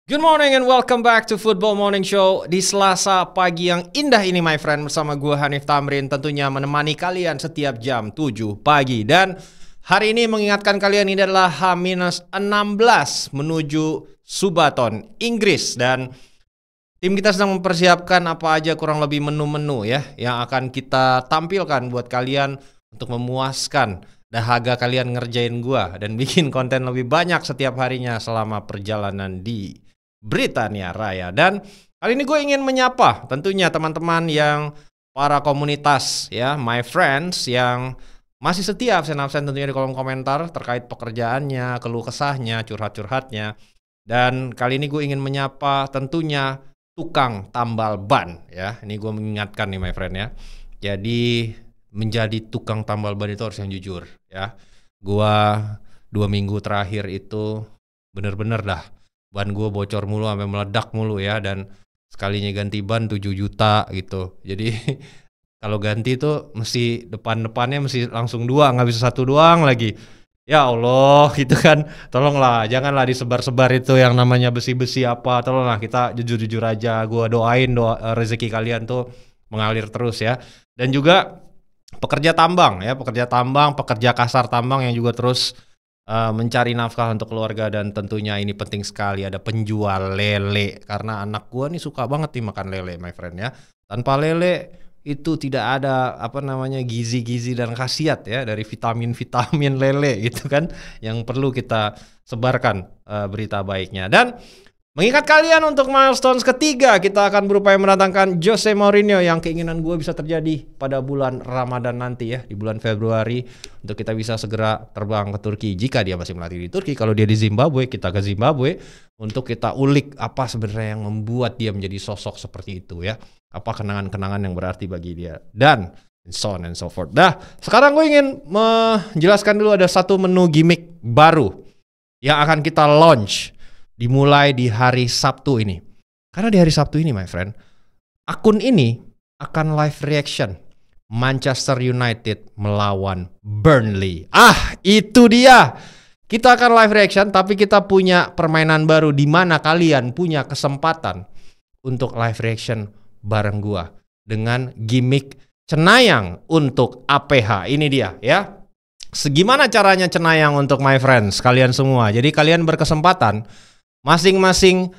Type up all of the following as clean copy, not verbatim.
Good morning and welcome back to Football Morning Show di Selasa pagi yang indah ini my friend. Bersama gue Hanif Tamrin, tentunya menemani kalian setiap jam 7 pagi. Dan hari ini mengingatkan kalian ini adalah H-16 menuju Subaton, Inggris. Dan tim kita sedang mempersiapkan apa aja kurang lebih menu-menu ya yang akan kita tampilkan buat kalian untuk memuaskan dahaga kalian ngerjain gue dan bikin konten lebih banyak setiap harinya selama perjalanan di Britania Raya. Dan kali ini gue ingin menyapa tentunya teman-teman yang para komunitas ya, my friends yang masih setia absen-absen tentunya di kolom komentar terkait pekerjaannya, keluh kesahnya, curhat-curhatnya. Dan kali ini gue ingin menyapa tentunya tukang tambal ban ya. Ini gue mengingatkan nih my friend ya. Jadi menjadi tukang tambal ban itu harus yang jujur ya. Gua 2 minggu terakhir itu bener-bener dah ban gue bocor mulu sampai meledak mulu ya, dan sekalinya ganti ban 7 juta gitu. Jadi kalau ganti tuh mesti depan-depannya mesti langsung 2, nggak bisa 1 doang lagi. Ya Allah gitu kan. Tolonglah janganlah disebar-sebar itu yang namanya besi-besi apa. Tolonglah kita jujur-jujur aja. Gue doain rezeki kalian tuh mengalir terus ya. Dan juga pekerja tambang ya, pekerja kasar tambang yang juga terus mencari nafkah untuk keluarga. Dan tentunya ini penting sekali ada penjual lele, karena anak gua nih suka banget nih makan lele my friend ya. Tanpa lele itu tidak ada gizi-gizi dan khasiat ya dari vitamin-vitamin lele gitu kan, yang perlu kita sebarkan berita baiknya. Dan mengingat kalian untuk milestones ketiga, kita akan berupaya mendatangkan Jose Mourinho yang keinginan gue bisa terjadi pada bulan Ramadan nanti ya, di bulan Februari, untuk kita bisa segera terbang ke Turki jika dia masih melatih di Turki. Kalau dia di Zimbabwe, kita ke Zimbabwe untuk kita ulik apa sebenarnya yang membuat dia menjadi sosok seperti itu ya. Apa kenangan-kenangan yang berarti bagi dia, dan so on and so forth. Dah, sekarang gue ingin menjelaskan dulu ada satu menu gimmick baru yang akan kita launch dimulai di hari Sabtu ini. Karena di hari Sabtu ini my friend, akun ini akan live reaction Manchester United melawan Burnley. Itu dia. Kita akan live reaction, tapi kita punya permainan baru di mana kalian punya kesempatan untuk live reaction bareng gua dengan gimmick cenayang untuk APH. Ini dia ya. Segimana caranya cenayang untuk my friends kalian semua. Jadi kalian berkesempatan, masing-masing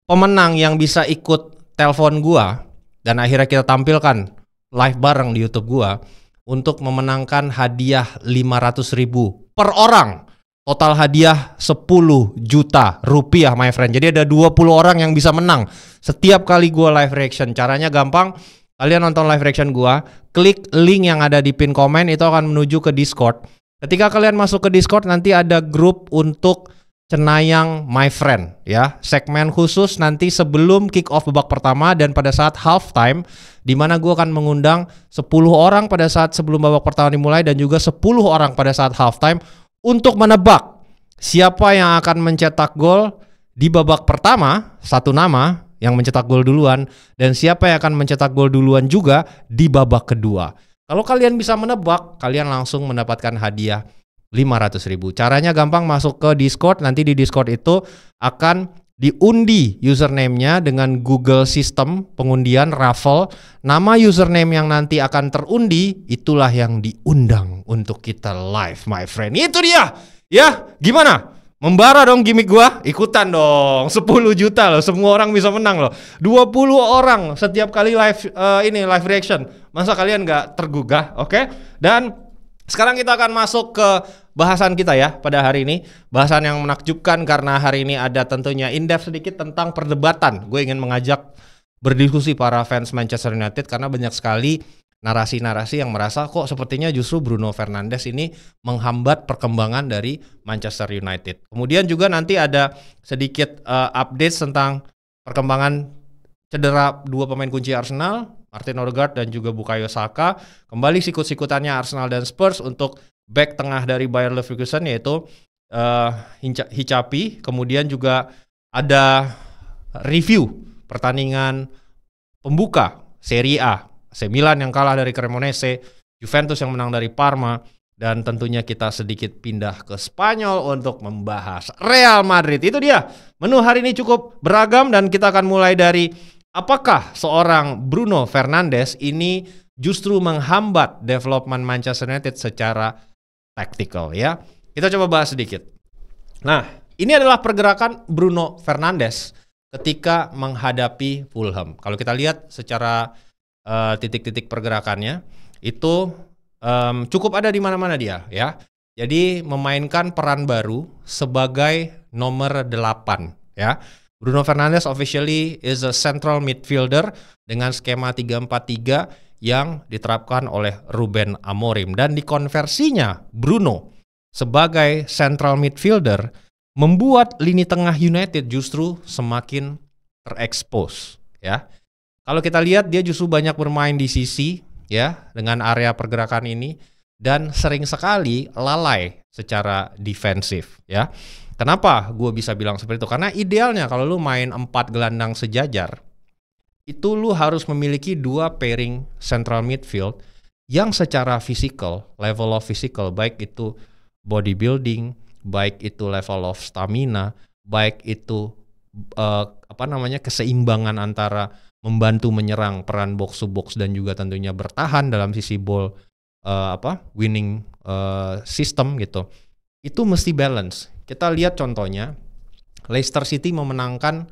pemenang yang bisa ikut telepon gua dan akhirnya kita tampilkan live bareng di YouTube gua untuk memenangkan hadiah 500.000 per orang. Total hadiah 10 juta rupiah my friend. Jadi ada 20 orang yang bisa menang setiap kali gua live reaction. Caranya gampang. Kalian nonton live reaction gua, klik link yang ada di pin komen, itu akan menuju ke Discord. Ketika kalian masuk ke Discord, nanti ada grup untuk cenayang my friend ya, segmen khusus nanti sebelum kick off babak pertama dan pada saat halftime, di mana gue akan mengundang 10 orang pada saat sebelum babak pertama dimulai dan juga 10 orang pada saat halftime untuk menebak siapa yang akan mencetak gol di babak pertama, satu nama yang mencetak gol duluan, dan siapa yang akan mencetak gol duluan juga di babak kedua. Kalau kalian bisa menebak, kalian langsung mendapatkan hadiah 500.000. Caranya gampang, masuk ke Discord. Nanti di Discord itu akan diundi username-nya dengan Google System pengundian raffle. Nama username yang nanti akan terundi itulah yang diundang untuk kita live my friend. Itu dia. Ya, gimana? Membara dong gimmick gua? Ikutan dong. 10 juta loh, semua orang bisa menang loh. 20 orang setiap kali live live reaction. Masa kalian gak tergugah? Oke? Dan sekarang kita akan masuk ke bahasan kita ya pada hari ini. Bahasan yang menakjubkan karena hari ini ada tentunya in-depth sedikit tentang perdebatan. Gue ingin mengajak berdiskusi para fans Manchester United karena banyak sekali narasi-narasi yang merasa kok sepertinya justru Bruno Fernandes ini menghambat perkembangan dari Manchester United. Kemudian juga nanti ada sedikit update tentang perkembangan cedera 2 pemain kunci Arsenal, Martin Odegaard dan juga Bukayo Saka. Kembali sikut-sikutannya Arsenal dan Spurs untuk back tengah dari Bayer Leverkusen yaitu Hicapi. Kemudian juga ada review pertandingan pembuka Serie A. AC Milan yang kalah dari Cremonese, Juventus yang menang dari Parma, Dan tentunya kita sedikit pindah ke Spanyol untuk membahas Real Madrid. Itu dia, menu hari ini cukup beragam dan kita akan mulai dari apakah seorang Bruno Fernandes ini justru menghambat development Manchester United secara taktikal ya. Kita coba bahas sedikit. Nah, ini adalah pergerakan Bruno Fernandes ketika menghadapi Fulham. Kalau kita lihat secara titik-titik pergerakannya itu cukup ada di mana-mana dia ya. Jadi memainkan peran baru sebagai nomor 8 ya. Bruno Fernandes officially is a central midfielder dengan skema 3-4-3 yang diterapkan oleh Ruben Amorim, dan dikonversinya Bruno sebagai central midfielder membuat lini tengah United justru semakin terekspos ya. Kalau kita lihat dia justru banyak bermain di sisi ya dengan area pergerakan ini dan sering sekali lalai secara defensif ya. Kenapa gue bisa bilang seperti itu? Karena idealnya kalau lu main 4 gelandang sejajar itu lu harus memiliki 2 pairing central midfield yang secara physical, level of physical, baik itu bodybuilding, baik itu level of stamina, baik itu keseimbangan antara membantu menyerang peran box to box dan juga tentunya bertahan dalam sisi ball winning system gitu. Itu mesti balance. Kita lihat contohnya Leicester City memenangkan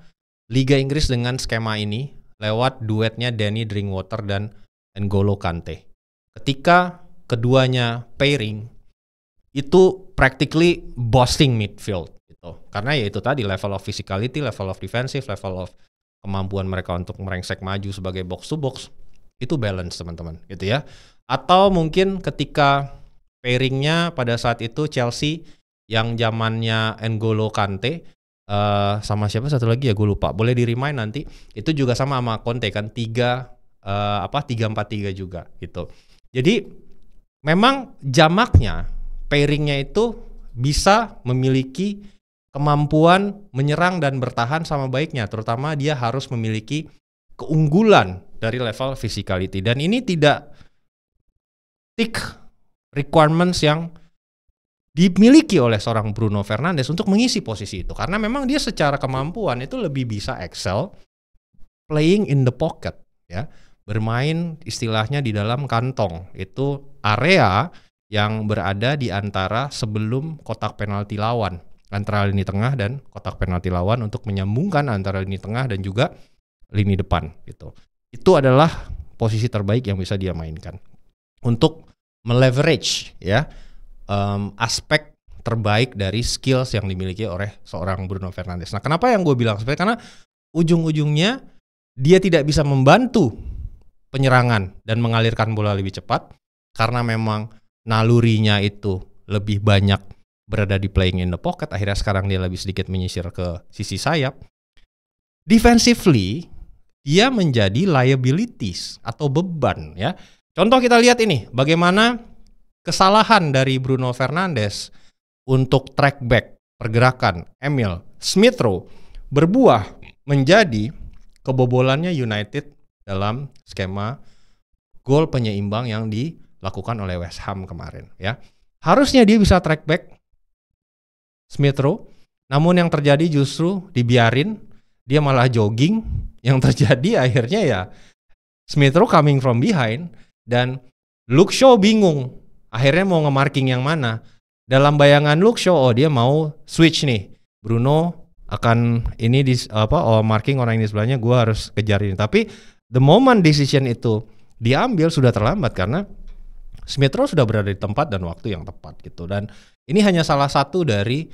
Liga Inggris dengan skema ini lewat duetnya Danny Drinkwater dan N'Golo Kante. Ketika keduanya pairing itu practically bossing midfield gitu. Karena ya itu tadi level of physicality, level of defensive, level of kemampuan mereka untuk merengsek maju sebagai box to box itu balance teman-teman gitu ya. Atau mungkin ketika pairingnya pada saat itu Chelsea yang zamannya N'Golo Kante sama siapa satu lagi ya gue lupa, boleh di-remind nanti, itu juga sama Conte kan 3-4-3 juga gitu. Jadi memang jamaknya pairingnya itu bisa memiliki kemampuan menyerang dan bertahan sama baiknya, terutama dia harus memiliki keunggulan dari level physicality, dan ini tidak tick requirements yang dimiliki oleh seorang Bruno Fernandes untuk mengisi posisi itu, karena memang dia secara kemampuan itu lebih bisa excel playing in the pocket ya, bermain istilahnya di dalam kantong, itu area yang berada di antara sebelum kotak penalti lawan, antara lini tengah dan kotak penalti lawan untuk menyambungkan antara lini tengah dan juga lini depan gitu. Itu adalah posisi terbaik yang bisa dia mainkan untuk meleverage ya aspek terbaik dari skills yang dimiliki oleh seorang Bruno Fernandes. Nah, kenapa yang gue bilang seperti, karena ujung-ujungnya dia tidak bisa membantu penyerangan dan mengalirkan bola lebih cepat karena memang nalurinya itu lebih banyak berada di playing in the pocket. Akhirnya sekarang dia lebih sedikit menyisir ke sisi sayap. Defensively dia menjadi liabilities atau beban ya. Contoh kita lihat ini, bagaimana kesalahan dari Bruno Fernandes untuk track back pergerakan Emil Smith Rowe berbuah menjadi kebobolannya United dalam skema gol penyeimbang yang dilakukan oleh West Ham kemarin ya. Harusnya dia bisa track back Smith Rowe, namun yang terjadi justru dibiarin, dia malah jogging. Yang terjadi akhirnya ya Smith Rowe coming from behind dan Luke Shaw bingung akhirnya mau nge-marking yang mana. Dalam bayangan Luke Shaw, oh dia mau switch nih, Bruno akan ini marking orang ini sebelahnya, gue harus kejar ini. Tapi the moment decision itu diambil sudah terlambat karena Smith Rowe sudah berada di tempat dan waktu yang tepat gitu. Dan ini hanya salah satu dari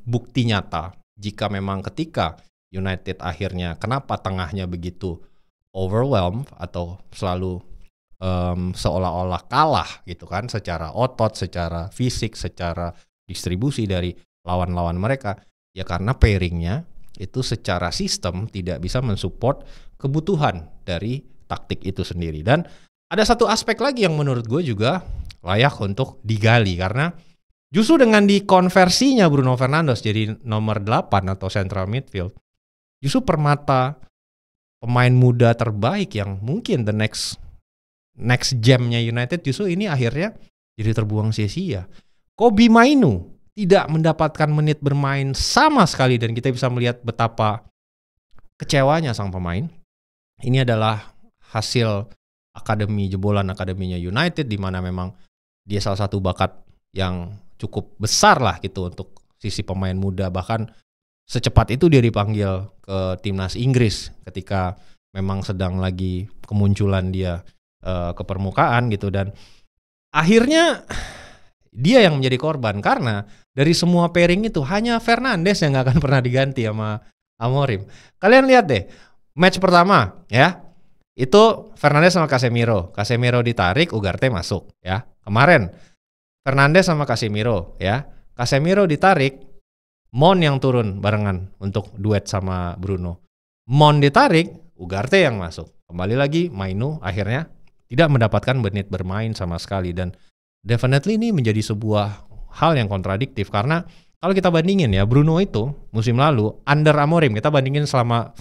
bukti nyata jika memang ketika United akhirnya kenapa tengahnya begitu overwhelmed atau selalu seolah-olah kalah gitu kan, secara otot, secara fisik, secara distribusi dari lawan-lawan mereka, ya karena pairingnya itu secara sistem tidak bisa mensupport kebutuhan dari taktik itu sendiri. Dan ada satu aspek lagi yang menurut gue juga layak untuk digali, karena justru dengan dikonversinya Bruno Fernandes jadi nomor 8 atau central midfield, justru permata pemain muda terbaik yang mungkin the next gemnya United justru ini akhirnya jadi terbuang sia-sia. Kobbie Mainoo tidak mendapatkan menit bermain sama sekali dan kita bisa melihat betapa kecewanya sang pemain. Ini adalah hasil jebolan akademinya United, di mana memang dia salah satu bakat yang cukup besar lah gitu untuk sisi pemain muda. Bahkan secepat itu dia dipanggil ke timnas Inggris ketika memang sedang lagi kemunculan dia ke permukaan gitu, dan akhirnya dia yang menjadi korban karena dari semua pairing itu hanya Fernandes yang gak akan pernah diganti sama Amorim. Kalian lihat deh, match pertama ya, itu Fernandes sama Casemiro. Casemiro ditarik, Ugarte masuk ya. Kemarin Fernandes sama Casemiro ya. Casemiro ditarik, Mon yang turun barengan untuk duet sama Bruno. Mon ditarik, Ugarte yang masuk. Kembali lagi Mainoo akhirnya tidak mendapatkan menit bermain sama sekali, dan definitely ini menjadi sebuah hal yang kontradiktif karena kalau kita bandingin ya, Bruno itu musim lalu under Amorim, kita bandingin selama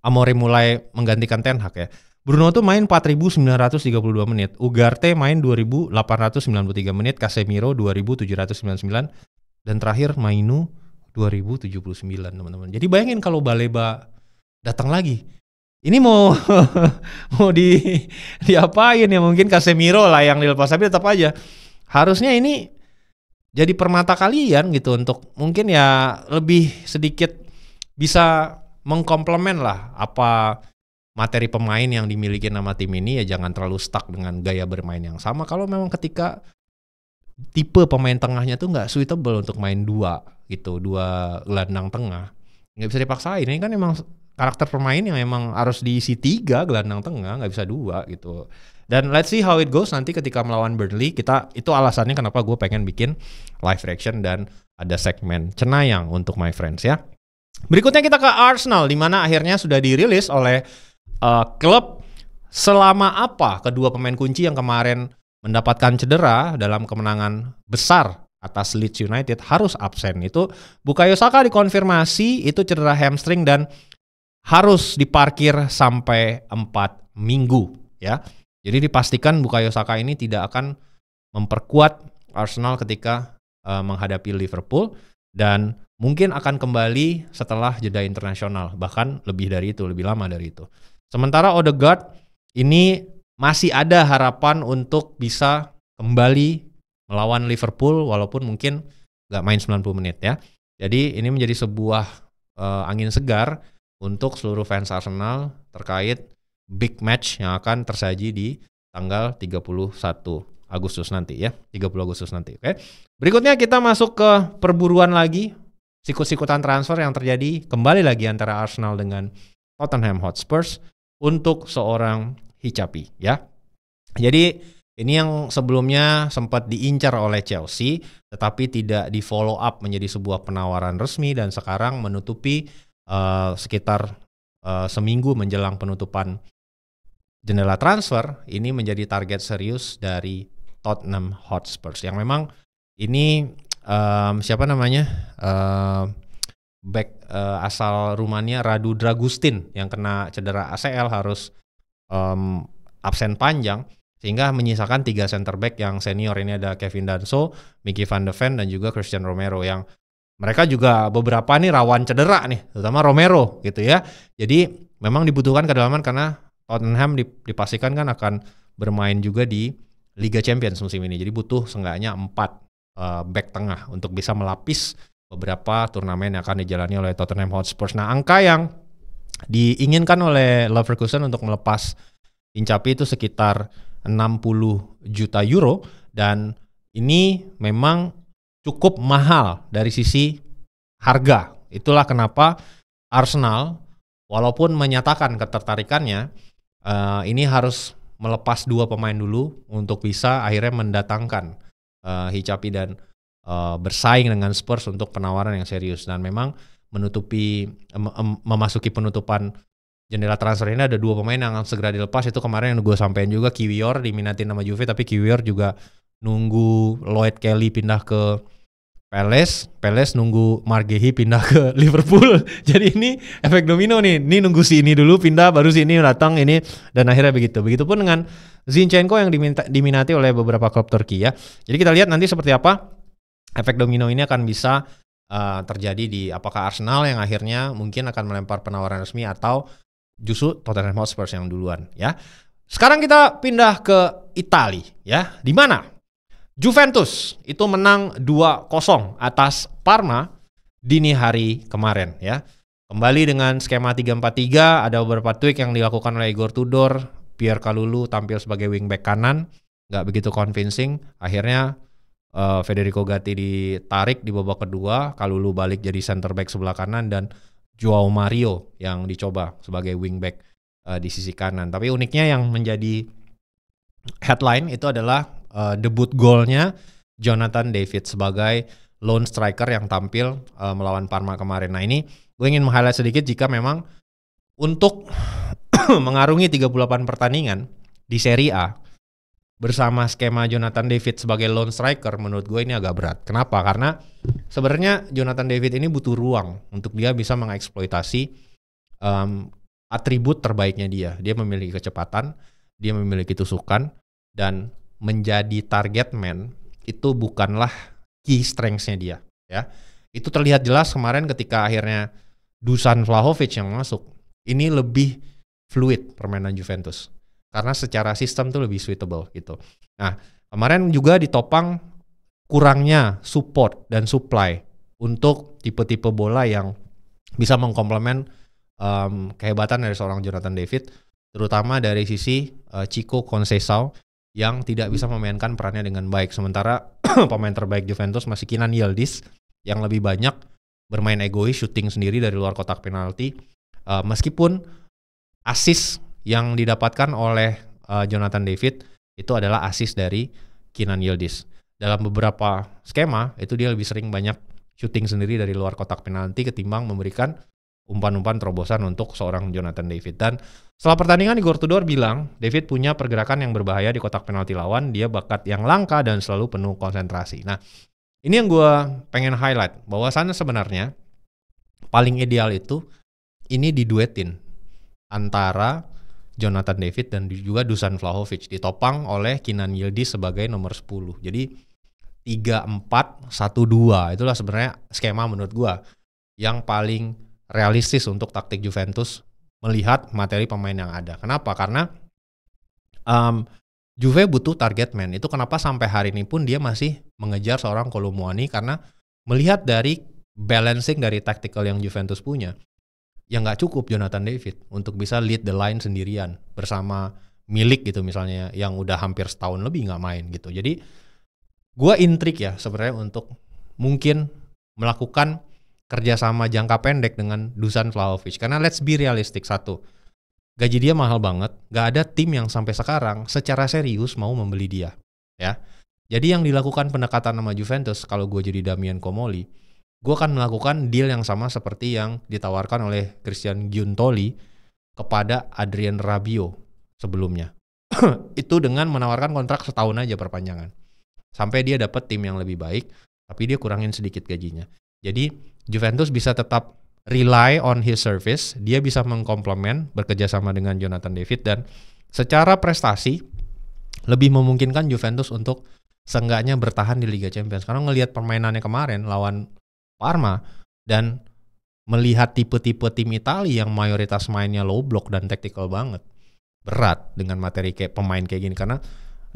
Amorim mulai menggantikan Ten Hag ya. Bruno tuh main 4.932 menit, Ugarte main 2.893 menit, Casemiro 2.799, dan terakhir Mainoo 2.079 teman-teman. Jadi bayangin kalau Baleba datang lagi, ini mau mau diapain ya? Mungkin Casemiro lah yang dilepas, tapi tetap aja harusnya ini jadi permata kalian gitu untuk mungkin ya lebih sedikit bisa mengkomplement lah apa materi pemain yang dimiliki nama tim ini, ya jangan terlalu stuck dengan gaya bermain yang sama. Kalau memang ketika tipe pemain tengahnya tuh nggak suitable untuk main dua gelandang tengah, nggak bisa dipaksain. Ini kan emang karakter pemain yang emang harus diisi 3 gelandang tengah, nggak bisa 2 gitu. Dan let's see how it goes nanti ketika melawan Burnley. Itu alasannya kenapa gue pengen bikin live reaction dan ada segmen cenayang untuk my friends ya. Berikutnya kita ke Arsenal, di mana akhirnya sudah dirilis oleh klub selama apa kedua pemain kunci yang kemarin mendapatkan cedera dalam kemenangan besar atas Leeds United harus absen. Itu Bukayo Saka dikonfirmasi itu cedera hamstring dan harus diparkir sampai 4 minggu ya. Jadi dipastikan Bukayo Saka ini tidak akan memperkuat Arsenal ketika menghadapi Liverpool, dan mungkin akan kembali setelah jeda internasional, bahkan lebih dari itu, lebih lama dari itu. Sementara Odegaard ini masih ada harapan untuk bisa kembali melawan Liverpool walaupun mungkin nggak main 90 menit ya. Jadi ini menjadi sebuah angin segar untuk seluruh fans Arsenal terkait big match yang akan tersaji di tanggal 31 Agustus nanti ya, 30 Agustus nanti. Oke. Berikutnya kita masuk ke perburuan lagi, sikut-sikutan transfer yang terjadi kembali lagi antara Arsenal dengan Tottenham Hotspur untuk seorang Hicapi ya. Jadi ini yang sebelumnya sempat diincar oleh Chelsea tetapi tidak di follow up menjadi sebuah penawaran resmi, dan sekarang menutupi sekitar seminggu menjelang penutupan jendela transfer, ini menjadi target serius dari Tottenham Hotspur yang memang ini back asal Rumania Radu Dragustin yang kena cedera ACL harus absen panjang, sehingga menyisakan 3 center back yang senior. Ini ada Kevin Danso, Mickey van de Ven, dan juga Christian Romero, yang mereka juga beberapa nih rawan cedera nih, terutama Romero gitu ya. Jadi memang dibutuhkan kedalaman karena Tottenham dipastikan kan akan bermain juga di Liga Champions musim ini. Jadi butuh seenggaknya 4 back tengah untuk bisa melapis beberapa turnamen yang akan dijalani oleh Tottenham Hotspur. Nah, angka yang diinginkan oleh Leverkusen untuk melepas Hicapi itu sekitar 60 juta euro, dan ini memang cukup mahal dari sisi harga. Itulah kenapa Arsenal walaupun menyatakan ketertarikannya, ini harus melepas 2 pemain dulu untuk bisa akhirnya mendatangkan Hicapi dan bersaing dengan Spurs untuk penawaran yang serius. Dan memang memasuki penutupan jendela transfer ini ada 2 pemain yang segera dilepas. Itu kemarin yang gue sampein juga, Kiwior diminatin sama Juve, tapi Kiwior juga nunggu Lloyd Kelly pindah ke Peles nunggu Margehi pindah ke Liverpool. Jadi ini efek domino nih. Ini nunggu si ini dulu pindah, baru si ini datang ini, dan akhirnya begitu. Begitupun dengan Zinchenko yang diminati oleh beberapa klub Turki ya. Jadi kita lihat nanti seperti apa efek domino ini akan bisa terjadi di apakah Arsenal yang akhirnya mungkin akan melempar penawaran resmi atau justru Tottenham Hotspur yang duluan ya. Sekarang kita pindah ke Italia ya. Di mana Juventus itu menang 2-0 atas Parma dini hari kemarin ya. Kembali dengan skema 3-4-3, ada beberapa tweak yang dilakukan oleh Igor Tudor. Pierre Kalulu tampil sebagai wingback kanan, nggak begitu convincing. Akhirnya Federico Gatti ditarik di babak kedua, Kalulu balik jadi center back sebelah kanan, dan Joao Mario yang dicoba sebagai wingback di sisi kanan. Tapi uniknya yang menjadi headline itu adalah debut golnya Jonathan David sebagai lone striker yang tampil melawan Parma kemarin. Nah ini gue ingin meng-highlight sedikit jika memang untuk mengarungi 38 pertandingan di Serie A bersama skema Jonathan David sebagai lone striker, menurut gue ini agak berat. Kenapa? Karena sebenarnya Jonathan David ini butuh ruang untuk dia bisa mengeksploitasi atribut terbaiknya dia. Dia memiliki kecepatan, dia memiliki tusukan, dan menjadi target man itu bukanlah key strengths-nya dia ya. Itu terlihat jelas kemarin ketika akhirnya Dusan Vlahovic yang masuk. Ini lebih fluid permainan Juventus karena secara sistem tuh lebih suitable gitu. Nah, kemarin juga ditopang kurangnya support dan supply untuk tipe-tipe bola yang bisa mengkomplement kehebatan dari seorang Jonathan David, terutama dari sisi Chico Conceição yang tidak bisa memainkan perannya dengan baik. Sementara pemain terbaik Juventus masih Kenan Yildiz yang lebih banyak bermain egois, shooting sendiri dari luar kotak penalti. Meskipun assist yang didapatkan oleh Jonathan David itu adalah assist dari Kenan Yildiz. Dalam beberapa skema itu dia lebih sering banyak shooting sendiri dari luar kotak penalti ketimbang memberikan umpan-umpan terobosan untuk seorang Jonathan David. Dan setelah pertandingan Igor Tudor bilang David punya pergerakan yang berbahaya di kotak penalti lawan, dia bakat yang langka dan selalu penuh konsentrasi. Nah ini yang gue pengen highlight, bahwasannya sebenarnya paling ideal itu ini diduetin antara Jonathan David dan juga Dusan Vlahovic, ditopang oleh Kenan Yildiz sebagai nomor 10. Jadi 3-4-1-2 itulah sebenarnya skema menurut gue yang paling realistis untuk taktik Juventus melihat materi pemain yang ada. Kenapa? Karena Juve butuh target man. Itu kenapa sampai hari ini pun dia masih mengejar seorang Kolo Muani, karena melihat dari balancing dari tactical yang Juventus punya, yang nggak cukup Jonathan David untuk bisa lead the line sendirian bersama Milik gitu misalnya yang udah hampir setahun lebih nggak main gitu. Jadi gue intrik ya sebenarnya untuk mungkin melakukan kerjasama jangka pendek dengan Dusan Vlahovic. Karena let's be realistic, satu, gaji dia mahal banget, gak ada tim yang sampai sekarang secara serius mau membeli dia ya. Jadi yang dilakukan pendekatan sama Juventus, kalau gue jadi Damian Comoli, gue akan melakukan deal yang sama seperti yang ditawarkan oleh Christian Giuntoli kepada Adrien Rabiot sebelumnya. Itu dengan menawarkan kontrak setahun aja perpanjangan sampai dia dapat tim yang lebih baik, tapi dia kurangin sedikit gajinya. Jadi Juventus bisa tetap rely on his service, dia bisa mengkomplement bekerjasama dengan Jonathan David, dan secara prestasi lebih memungkinkan Juventus untuk seenggaknya bertahan di Liga Champions. Karena ngelihat permainannya kemarin lawan Parma dan melihat tipe-tipe tim Italia yang mayoritas mainnya low block dan tactical banget, berat dengan materi kayak pemain kayak gini. Karena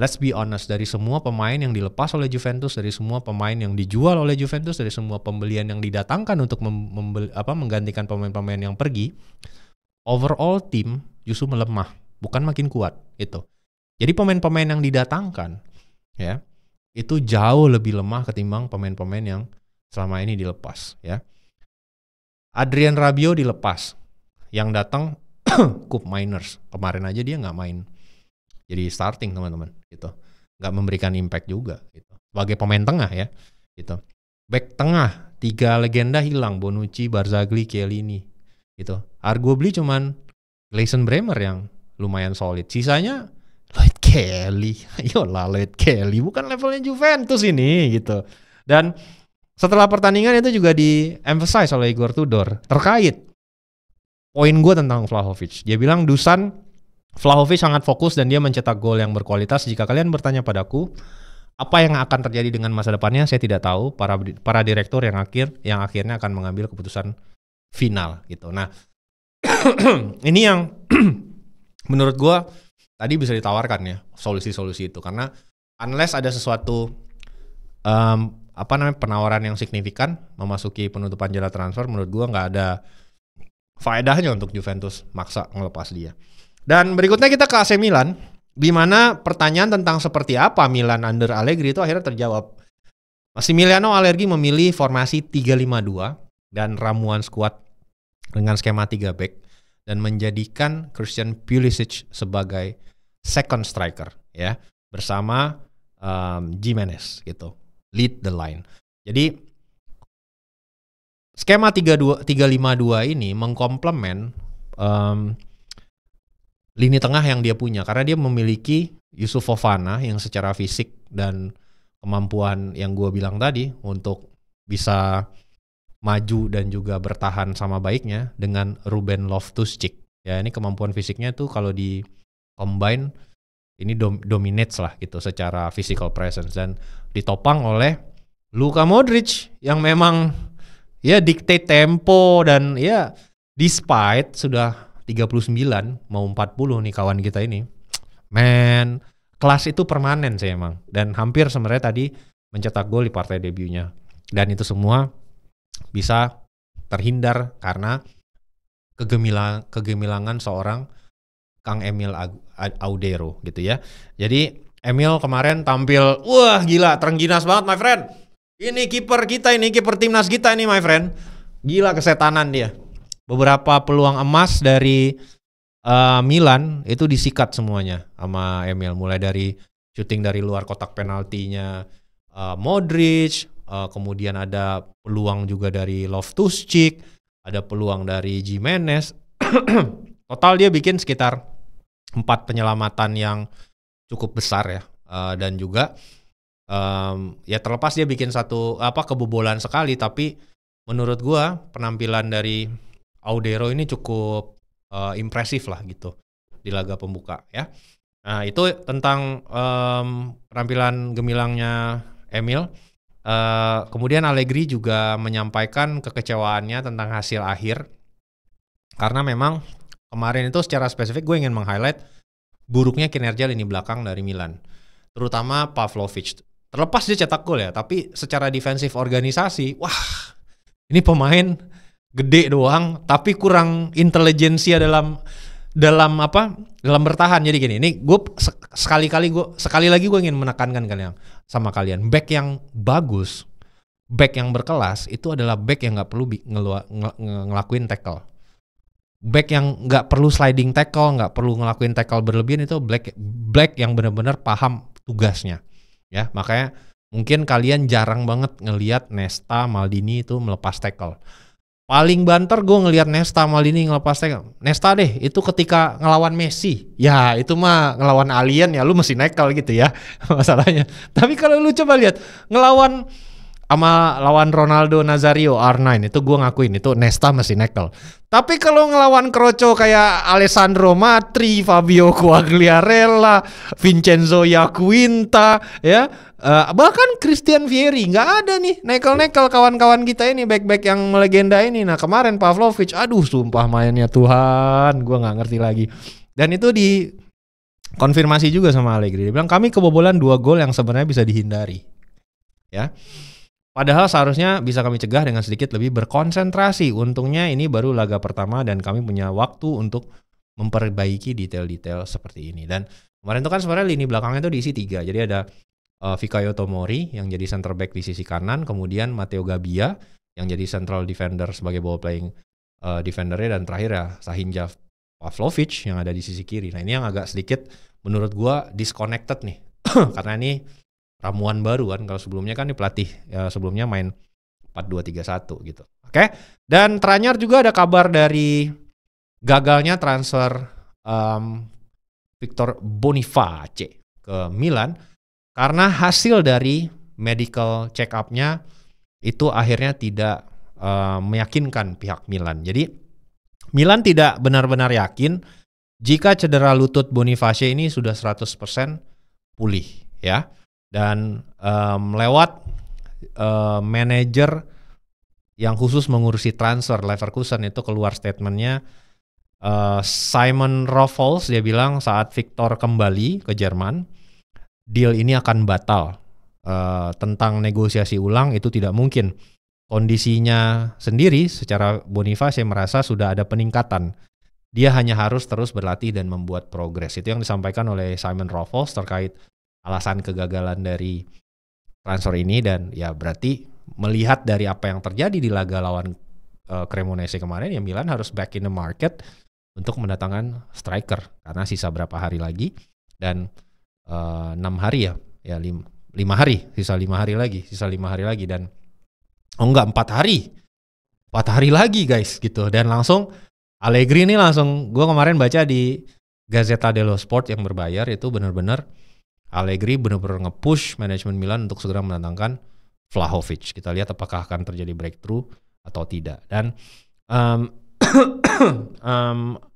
let's be honest, dari semua pemain yang dilepas oleh Juventus, dari semua pemain yang dijual oleh Juventus, dari semua pembelian yang didatangkan untuk menggantikan pemain-pemain yang pergi, overall tim justru melemah, bukan makin kuat itu. Jadi pemain-pemain yang didatangkan ya, itu jauh lebih lemah ketimbang pemain-pemain yang selama ini dilepas ya. Adrien Rabiot dilepas, yang datang Cup Miners, kemarin aja dia nggak main jadi starting teman-teman gitu, nggak memberikan impact juga gitu sebagai pemain tengah ya gitu. Back tengah 3 legenda hilang, Bonucci, Barzagli, Chiellini gitu. Arguably cuman Gleison Bremer yang lumayan solid, sisanya Lloyd Kelly. Yolah, Lloyd Kelly bukan levelnya Juventus ini gitu. Dan setelah pertandingan itu juga di-emphasize oleh Igor Tudor terkait poin gue tentang Vlahovic. Dia bilang Dusan Vlahovic sangat fokus dan dia mencetak gol yang berkualitas. Jika kalian bertanya padaku apa yang akan terjadi dengan masa depannya, saya tidak tahu. Para direktur yang akhirnya akan mengambil keputusan final gitu. Nah, ini yang menurut gue tadi bisa ditawarkan ya solusi-solusi itu, karena unless ada sesuatu penawaran yang signifikan memasuki penutupan jala transfer, menurut gue nggak ada faedahnya untuk Juventus maksa ngelepas dia. Dan berikutnya kita ke AC Milan, di mana pertanyaan tentang seperti apa Milan under Allegri itu akhirnya terjawab. Massimiliano Allegri memilih formasi 3-5-2 dan ramuan skuad dengan skema 3 back dan menjadikan Christian Pulisic sebagai second striker ya, bersama Gimenez gitu, lead the line. Jadi skema 3-5-2 ini mengkomplement lini tengah yang dia punya, karena dia memiliki Yusuf Fofana yang secara fisik dan kemampuan yang gue bilang tadi untuk bisa maju dan juga bertahan sama baiknya dengan Ruben Loftus-Cheek. Ya, ini kemampuan fisiknya tuh kalau di combine ini dominates lah gitu secara physical presence, dan ditopang oleh Luka Modric yang memang ya dictate tempo, dan ya despite sudah 39 mau 40 nih kawan kita ini. Man, kelas itu permanen sih emang. Dan hampir sebenarnya tadi mencetak gol di partai debutnya. Dan itu semua bisa terhindar karena kegemilangan seorang Kang Emil Audero gitu ya. Jadi Emil kemarin tampil, wah gila, terengginas banget my friend. Ini kiper kita, ini kiper timnas kita ini my friend. Gila kesetanan dia. Beberapa peluang emas dari Milan itu disikat semuanya sama Emil, mulai dari syuting dari luar kotak penaltinya Modric, kemudian ada peluang juga dari Loftus-Cheek, ada peluang dari Gimenez. Total dia bikin sekitar 4 penyelamatan yang cukup besar ya, dan juga ya terlepas dia bikin satu kebobolan sekali, tapi menurut gua penampilan dari Audero ini cukup impresif lah gitu di laga pembuka ya. Nah itu tentang penampilan gemilangnya Emil. Kemudian Allegri juga menyampaikan kekecewaannya tentang hasil akhir, karena memang kemarin itu secara spesifik gue ingin meng-highlight buruknya kinerja lini belakang dari Milan, terutama Pavlovic. Terlepas dia cetak gol ya, tapi secara defensif organisasi, wah ini pemain gede doang tapi kurang intelijensia dalam bertahan. Jadi gini, ini gue sekali lagi gue ingin menekankan kalian, back yang bagus, back yang berkelas itu adalah back yang nggak perlu ngelakuin tackle, back yang nggak perlu sliding tackle, nggak perlu ngelakuin tackle berlebihan. Itu back yang benar-benar paham tugasnya ya. Makanya mungkin kalian jarang banget ngelihat Nesta, Maldini itu melepas tackle. Paling banter gue ngelihat Nesta, Maldini ngelepas tackle. Nesta deh itu ketika ngelawan Messi, ya itu mah ngelawan alien ya, lu mesti nekel gitu ya masalahnya. Tapi kalau lu coba lihat ngelawan lawan Ronaldo Nazario R9, itu gue ngakuin itu Nesta mesti nekel. Tapi kalau ngelawan kroco kayak Alessandro Matri, Fabio Quagliarella, Vincenzo Iaquinta ya, bahkan Christian Vieri, nggak ada nih nekel-nekel kawan-kawan kita ini, back-back yang melegenda ini. Nah kemarin Pavlovic, aduh sumpah mainnya Tuhan, gue nggak ngerti lagi. Dan itu dikonfirmasi juga sama Allegri, dia bilang kami kebobolan 2 gol yang sebenarnya bisa dihindari ya. Padahal seharusnya bisa kami cegah dengan sedikit lebih berkonsentrasi. Untungnya ini baru laga pertama dan kami punya waktu untuk memperbaiki detail-detail seperti ini. Dan kemarin itu kan sebenarnya lini belakangnya itu diisi 3. Jadi ada Fikayo Tomori yang jadi center back di sisi kanan, kemudian Matteo Gabbia yang jadi central defender sebagai ball playing defendernya, dan terakhir ya Sahinja Pavlovic yang ada di sisi kiri. Nah ini yang agak sedikit menurut gua disconnected nih karena ini ramuan baru kan. Kalau sebelumnya kan pelatih sebelumnya main 4-2-3-1 gitu. Oke. Dan terakhir juga ada kabar dari gagalnya transfer Victor Boniface ke Milan karena hasil dari medical check up-nya itu akhirnya tidak meyakinkan pihak Milan. Jadi Milan tidak benar-benar yakin jika cedera lutut Boniface ini sudah 100% pulih ya. Dan lewat manajer yang khusus mengurusi transfer Leverkusen itu keluar statementnya, Simon Roffels dia bilang saat Victor kembali ke Jerman, deal ini akan batal. Tentang negosiasi ulang itu tidak mungkin. Kondisinya sendiri secara Boniface merasa sudah ada peningkatan. Dia hanya harus terus berlatih dan membuat progres. Itu yang disampaikan oleh Simon Roffels terkait alasan kegagalan dari transfer ini. Dan ya berarti melihat dari apa yang terjadi di laga lawan Cremonese kemarin, ya Milan harus back in the market untuk mendatangkan striker. Karena sisa berapa hari lagi, dan 6 hari ya 5 hari, sisa 5 hari lagi, dan 4 hari lagi guys gitu. Dan langsung Allegri ini gue kemarin baca di Gazzetta dello Sport yang berbayar, itu benar-benar Allegri benar-benar nge-push manajemen Milan untuk segera mendatangkan Vlahovic. Kita lihat apakah akan terjadi breakthrough atau tidak. Dan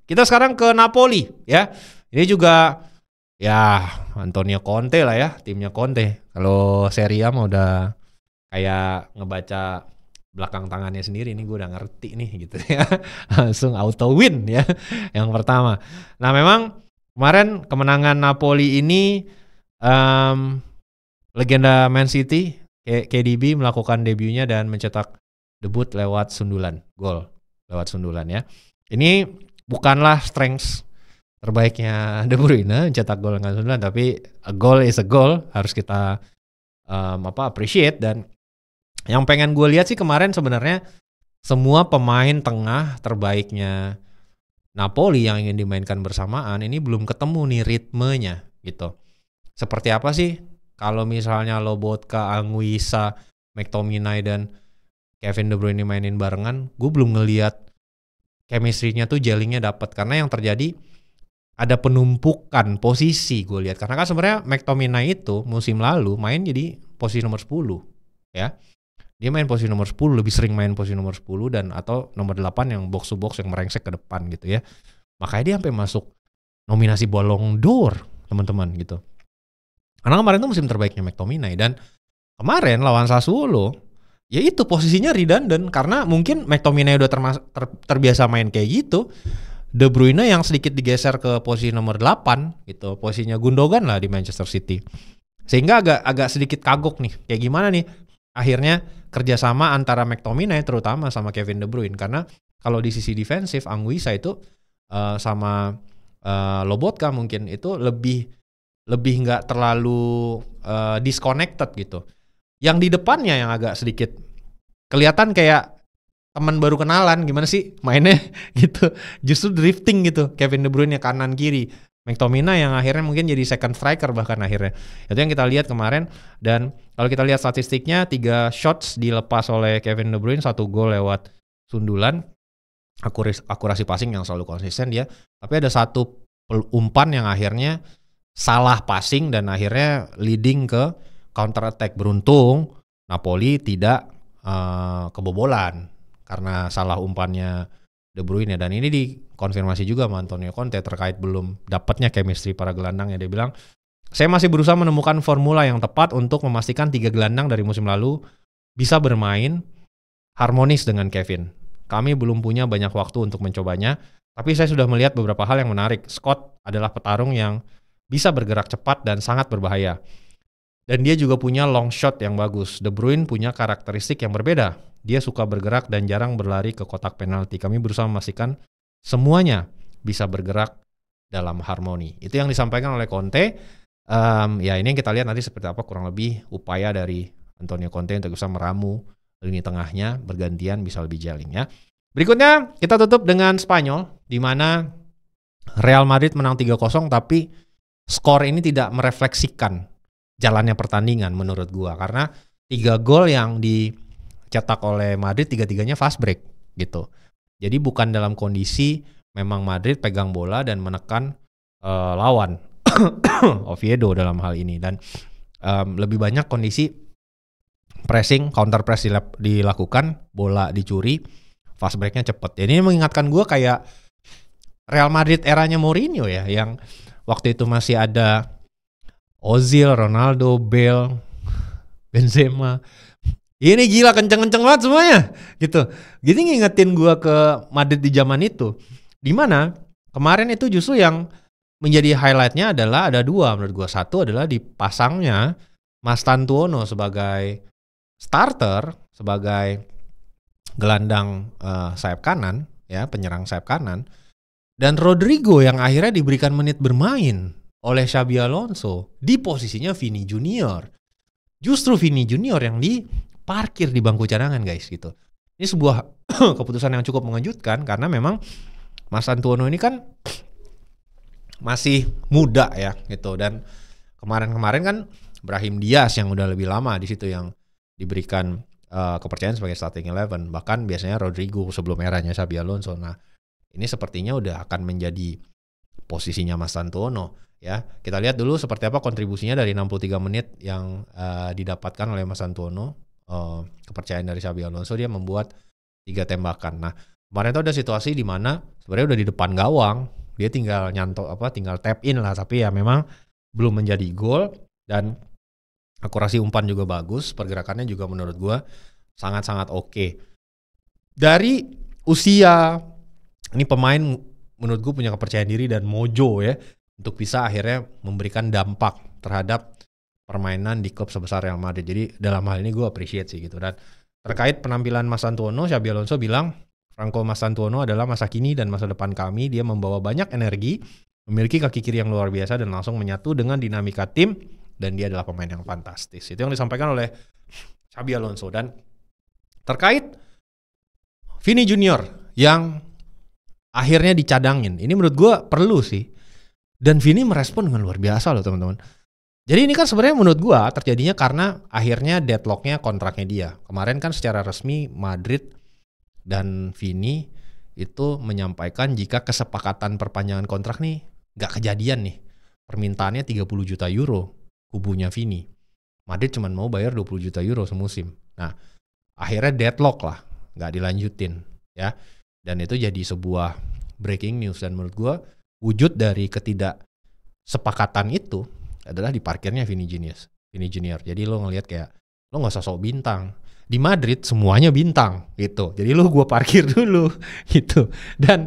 kita sekarang ke Napoli ya. Ini juga ya Antonio Conte lah ya, timnya Conte. Kalau Serie A mah udah kayak ngebaca belakang tangannya sendiri, ini gue udah ngerti nih gitu ya. Langsung auto win ya yang pertama. Nah memang kemarin kemenangan Napoli ini legenda Man City KDB melakukan debutnya dan mencetak debut lewat gol lewat sundulan ya. Ini bukanlah strength terbaiknya De Bruyne mencetak gol dengan sundulan, tapi a goal is a goal, harus kita appreciate. Dan yang pengen gue lihat sih kemarin sebenarnya semua pemain tengah terbaiknya Napoli yang ingin dimainkan bersamaan ini belum ketemu nih ritmenya gitu. Seperti apa sih kalau misalnya Lobotka, Anguissa, McTominay dan Kevin De Bruyne mainin barengan? Gue belum ngelihat chemistry-nya tuh jellingnya dapat, karena yang terjadi ada penumpukan posisi gue lihat. Karena kan sebenarnya McTominay itu musim lalu main jadi posisi nomor 10 ya. Dia main posisi nomor 10, lebih sering main posisi nomor 10 dan atau nomor 8 yang box to box yang merengsek ke depan gitu ya. Makanya dia sampai masuk nominasi Ballon d'Or, teman-teman gitu. Karena kemarin itu musim terbaiknya McTominay, dan kemarin lawan Sassuolo ya itu posisinya redundant karena mungkin McTominay udah terbiasa main kayak gitu. De Bruyne yang sedikit digeser ke posisi nomor 8 gitu, posisinya Gundogan lah di Manchester City. Sehingga agak sedikit kagok nih, kayak gimana nih akhirnya kerjasama antara McTominay terutama sama Kevin De Bruyne. Karena kalau di sisi defensif Anguissa itu sama Lobotka mungkin itu lebih nggak terlalu disconnected gitu. Yang di depannya yang agak sedikit kelihatan kayak teman baru kenalan, gimana sih mainnya gitu. Justru drifting gitu, Kevin De Bruyne kanan kiri, McTominay yang akhirnya mungkin jadi second striker bahkan akhirnya. Itu yang kita lihat kemarin. Dan kalau kita lihat statistiknya, 3 shots dilepas oleh Kevin De Bruyne, 1 gol lewat sundulan. Akurasi passing yang selalu konsisten dia. Tapi ada 1 umpan yang akhirnya salah passing dan akhirnya leading ke counter attack. Beruntung Napoli tidak kebobolan karena salah umpannya De Bruyne. Dan ini dikonfirmasi juga sama Antonio Conte terkait belum dapatnya chemistry para gelandang ya. Dia bilang, saya masih berusaha menemukan formula yang tepat untuk memastikan 3 gelandang dari musim lalu bisa bermain harmonis dengan Kevin. Kami belum punya banyak waktu untuk mencobanya, tapi saya sudah melihat beberapa hal yang menarik. Scott adalah petarung yang bisa bergerak cepat dan sangat berbahaya. Dan dia juga punya long shot yang bagus. De Bruyne punya karakteristik yang berbeda. Dia suka bergerak dan jarang berlari ke kotak penalti. Kami berusaha memastikan semuanya bisa bergerak dalam harmoni. Itu yang disampaikan oleh Conte. Ya ini yang kita lihat nanti seperti apa kurang lebih upaya dari Antonio Conte untuk bisa meramu lini tengahnya bergantian bisa lebih jelling ya. Berikutnya kita tutup dengan Spanyol, di mana Real Madrid menang 3-0, tapi skor ini tidak merefleksikan jalannya pertandingan menurut gua, karena 3 gol yang dicetak oleh Madrid 3-3-nya fast break gitu. Jadi bukan dalam kondisi memang Madrid pegang bola dan menekan lawan Oviedo dalam hal ini, dan lebih banyak kondisi pressing, counter press dilakukan, bola dicuri, fast breaknya cepet. Ini mengingatkan gue kayak Real Madrid eranya Mourinho ya, yang waktu itu masih ada Ozil, Ronaldo, Bale, Benzema. Ini gila kenceng-kenceng banget semuanya gitu. Jadi ngingetin gue ke Madrid di zaman itu. Dimana kemarin itu justru yang menjadi highlightnya adalah ada dua menurut gue. Satu adalah dipasangnya Mastantuono sebagai starter, sebagai gelandang sayap kanan, ya penyerang sayap kanan. Dan Rodrigo yang akhirnya diberikan menit bermain oleh Xabi Alonso di posisinya Vini Junior. Justru Vini Junior yang diparkir di bangku cadangan guys gitu. Ini sebuah keputusan yang cukup mengejutkan karena memang Mas Antuono ini kan masih muda ya gitu, dan kemarin kan Brahim Diaz yang udah lebih lama di situ yang diberikan kepercayaan sebagai starting 11. Bahkan biasanya Rodrigo sebelum eranya Xabi Alonso. Nah, ini sepertinya udah akan menjadi posisinya Mas Antuono ya. Kita lihat dulu seperti apa kontribusinya dari 63 menit yang didapatkan oleh Mas Antuono. Kepercayaan dari Xabi Alonso, dia membuat 3 tembakan. Nah, kemarin itu ada situasi di mana sebenarnya udah di depan gawang, dia tinggal tinggal tap in lah, tapi ya memang belum menjadi gol. Dan akurasi umpan juga bagus, pergerakannya juga menurut gue sangat-sangat oke. Dari usia, ini pemain menurut gue punya kepercayaan diri dan mojo ya, untuk bisa akhirnya memberikan dampak terhadap permainan di klub sebesar Real Madrid. Jadi dalam hal ini gue appreciate sih gitu. Dan terkait penampilan Mas Antuono, Xabi Alonso bilang, Franco Mastantuono adalah masa kini dan masa depan kami. Dia membawa banyak energi, memiliki kaki kiri yang luar biasa dan langsung menyatu dengan dinamika tim, dan dia adalah pemain yang fantastis. Itu yang disampaikan oleh Xabi Alonso. Dan terkait Vini Junior yang akhirnya dicadangin, ini menurut gue perlu sih. Dan Vini merespon dengan luar biasa loh teman-teman. Jadi ini kan sebenarnya menurut gue terjadinya karena akhirnya deadlocknya kontraknya dia. Kemarin kan secara resmi Madrid dan Vini itu menyampaikan jika kesepakatan perpanjangan kontrak nih gak kejadian nih. Permintaannya 30 juta euro kubunya Vini. Madrid cuma mau bayar 20 juta euro semusim. Nah, akhirnya deadlock lah, gak dilanjutin ya. Dan itu jadi sebuah breaking news. Dan menurut gue wujud dari ketidaksepakatan itu adalah diparkirnya Vini Junior. Jadi lo ngelihat kayak lo gak usah sok bintang. Di Madrid semuanya bintang gitu. Jadi gue parkir dulu gitu. Dan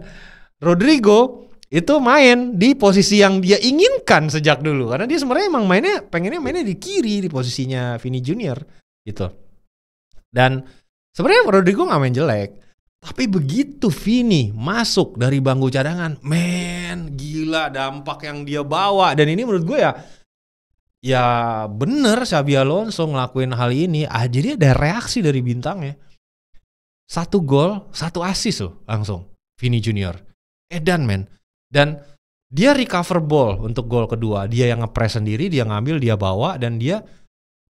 Rodrigo itu main di posisi yang dia inginkan sejak dulu. Karena dia sebenarnya emang pengennya mainnya di kiri di posisinya Vini Junior gitu. Dan sebenarnya Rodrigo gak main jelek. Tapi begitu Vini masuk dari bangku cadangan, gila dampak yang dia bawa. Dan ini menurut gue ya bener Xabi Alonso ngelakuin hal ini. Jadi ada reaksi dari bintangnya. 1 gol, 1 assist loh langsung Vini Junior. Edan men. Dan dia recover ball untuk gol kedua. Dia yang ngepress sendiri, dia ngambil, dia bawa, dan dia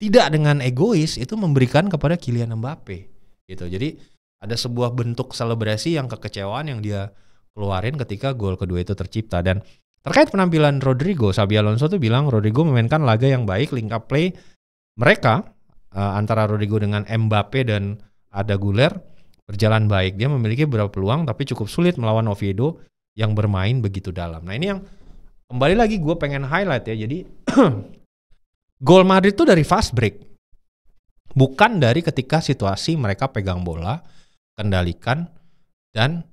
tidak dengan egois itu memberikan kepada Kylian Mbappe gitu. Jadi ada sebuah bentuk selebrasi yang kekecewaan yang dia keluarin ketika gol kedua itu tercipta. Dan terkait penampilan Rodrigo, Xabi Alonso tuh bilang Rodrigo memainkan laga yang baik, link up play mereka antara Rodrigo dengan Mbappe dan Arda Güler berjalan baik. Dia memiliki beberapa peluang tapi cukup sulit melawan Oviedo yang bermain begitu dalam. Nah ini yang kembali lagi gue pengen highlight ya. Jadi gol Madrid tuh dari fast break, bukan dari ketika situasi mereka pegang bola, kendalikan, dan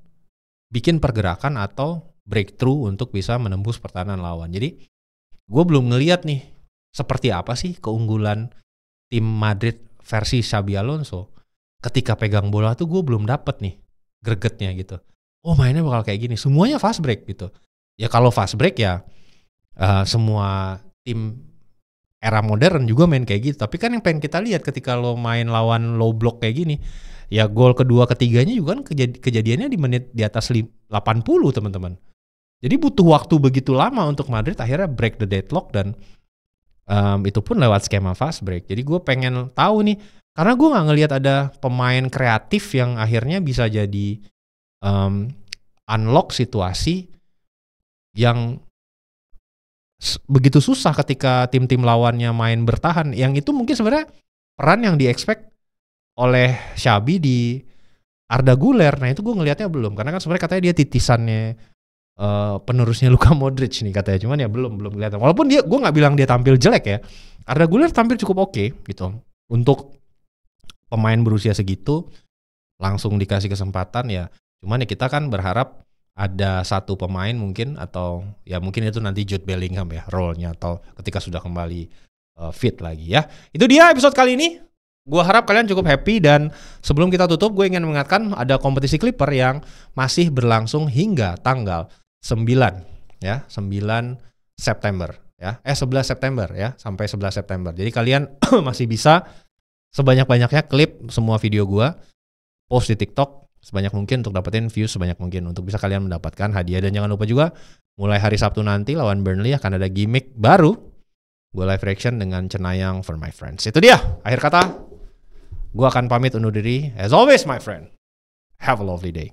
bikin pergerakan atau breakthrough untuk bisa menembus pertahanan lawan. Jadi gue belum ngeliat nih seperti apa sih keunggulan tim Madrid versi Xabi Alonso. Ketika pegang bola tuh gue belum dapet nih gregetnya gitu. Oh mainnya bakal kayak gini, semuanya fast break gitu. Ya kalau fast break ya semua tim era modern juga main kayak gitu. Tapi kan yang pengen kita lihat ketika lo main lawan low block kayak gini, ya gol kedua ketiganya juga kan kejadiannya di menit di atas 80 teman-teman. Jadi butuh waktu begitu lama untuk Madrid akhirnya break the deadlock, dan itu pun lewat skema fast break. Jadi gue pengen tahu nih, karena gue gak ngelihat ada pemain kreatif yang akhirnya bisa jadi unlock situasi yang begitu susah ketika tim-tim lawannya main bertahan. Yang itu mungkin sebenarnya peran yang di-expect oleh Xabi di Arda Güler. Nah itu gue ngelihatnya belum, karena kan sebenarnya katanya dia titisannya penerusnya Luka Modric nih katanya, cuman ya belum kelihatan. Walaupun gue nggak bilang dia tampil jelek ya, Arda Güler tampil cukup oke gitu untuk pemain berusia segitu, langsung dikasih kesempatan ya. Cuman ya kita kan berharap ada satu pemain mungkin, atau ya mungkin itu nanti Jude Bellingham ya role-nya, atau ketika sudah kembali fit lagi ya. Itu dia episode kali ini. Gue harap kalian cukup happy, dan sebelum kita tutup gue ingin mengingatkan ada kompetisi Clipper yang masih berlangsung hingga tanggal 9 ya, 9 September ya. 11 September ya, sampai 11 September. Jadi kalian masih bisa sebanyak-banyaknya klip semua video gue, post di TikTok sebanyak mungkin untuk dapetin views sebanyak mungkin untuk bisa kalian mendapatkan hadiah. Dan jangan lupa juga mulai hari Sabtu nanti lawan Burnley akan ada gimmick baru. Gue live reaction dengan Cenayang for my friends. Itu dia akhir kata. Gue akan pamit undur diri. As always my friend, have a lovely day.